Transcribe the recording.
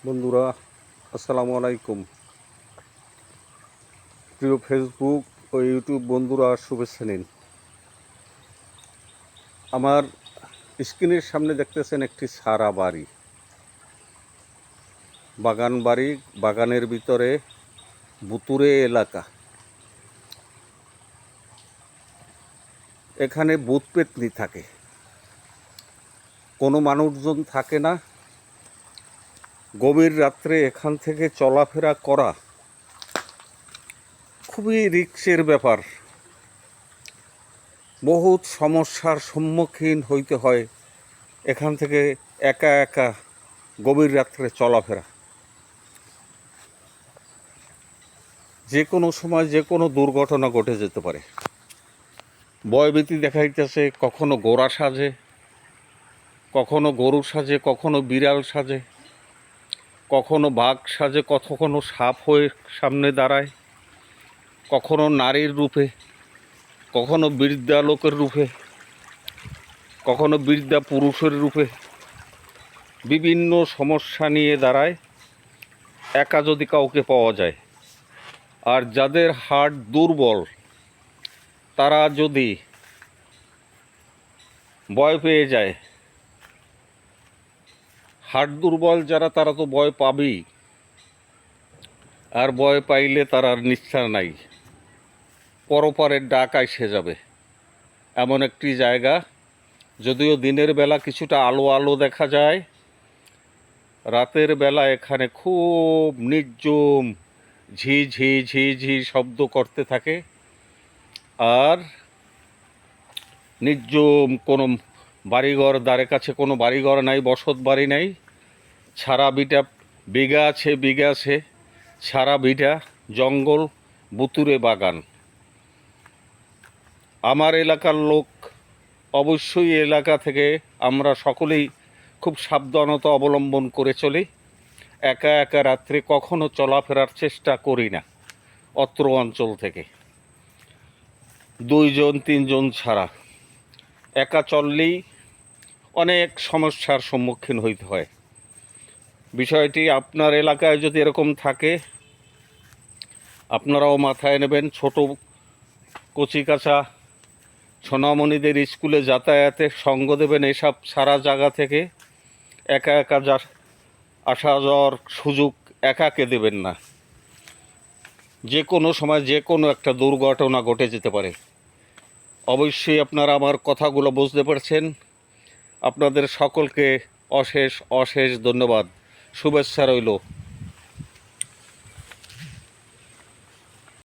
বন্ধুরা, আসসালামু আলাইকুম। প্রিয় ফেসবুক ও ইউটিউব বন্ধুরা, শুভেচ্ছা নিন। আমার স্ক্রিনের সামনে দেখতেছেন একটি সারা বাড়ি, বাগান বাড়ি। বাগানের ভিতরে বুতুরে এলাকা। এখানে ভূত পেত্নী থাকে, কোনো মানুষজন থাকে না। গভীর রাত্রে এখান থেকে চলাফেরা করা খুবই রিস্কের ব্যাপার। বহুত সমস্যার সম্মুখীন হইতে হয় এখান থেকে একা একা গভীর রাত্রে চলাফেরা। যে কোনো সময় যে কোনো দুর্ঘটনা ঘটে যেতে পারে। ভয়ভীতি দেখাইতেছে, কখনো ঘোড়া সাজে, কখনো গরু সাজে, কখনো বিড়াল সাজে, কখনো বাঘ সাজে, কখনো সাপ হয়ে সামনে দাঁড়ায়, কখনো নারীর রূপে, কখনো বৃদ্ধা লোকের রূপে, কখনো বৃদ্ধা পুরুষের রূপে। বিভিন্ন সমস্যা নিয়ে দাঁড়ায় একা যদি কাউকে পাওয়া যায়। আর যাদের হার্ট দুর্বল, তারা যদি ভয় পেয়ে যায়, হার্ট দুর্বল যারা, তারা তো ভয় পাবেই। আর ভয় পাইলে তার আর নিস্তার নাই, পরপারের ডাক আইসে যাবে এমন একটি জায়গা। যদিও দিনের বেলা কিছুটা আলো আলো দেখা যায়, রাতের বেলা এখানে খুব নির্জম, ঝি ঝি ঝি ঝি শব্দ করতে থাকে। আর নির্জম, কোনো বাড়িঘর ধারে কাছে কোনো বাড়িঘর নাই, বসত বাড়ি নাই। সারা বিঘা আছে, সারা বিঘা জঙ্গল, বুতুরে বাগান। আমার এলাকার লোক অবশ্যই এলাকা থেকে আমরা সকলেই খুব সাবধানতা অবলম্বন করে চলি। একা একা রাত্রে কখনো চলাফেরার চেষ্টা করি না অত্র অঞ্চল থেকে, 2 জন 3 জন ছাড়া। একা চললেই অনেক সমস্যার সম্মুখীন হইতে হয়। বিষয়টি আপনার এলাকায় যদি এরকম থাকে, আপনারাও মাথায় নেবেন। ছোট কচিকাঁচা সোনামণিদের স্কুলে যাতায়াতে সঙ্গ দেবেন। এসব সারা জায়গা থেকে একা একা আসা যাওয়ার সুযোগ একাকে দেবেন না। যে কোনো সময় যে কোনো একটা দুর্ঘটনা ঘটে যেতে পারে। অবশ্যই আপনারা আমার কথাগুলো বুঝতে পারছেন। আপনাদের সকলকে অশেষ অশেষ ধন্যবাদ, শুভেচ্ছা রইল।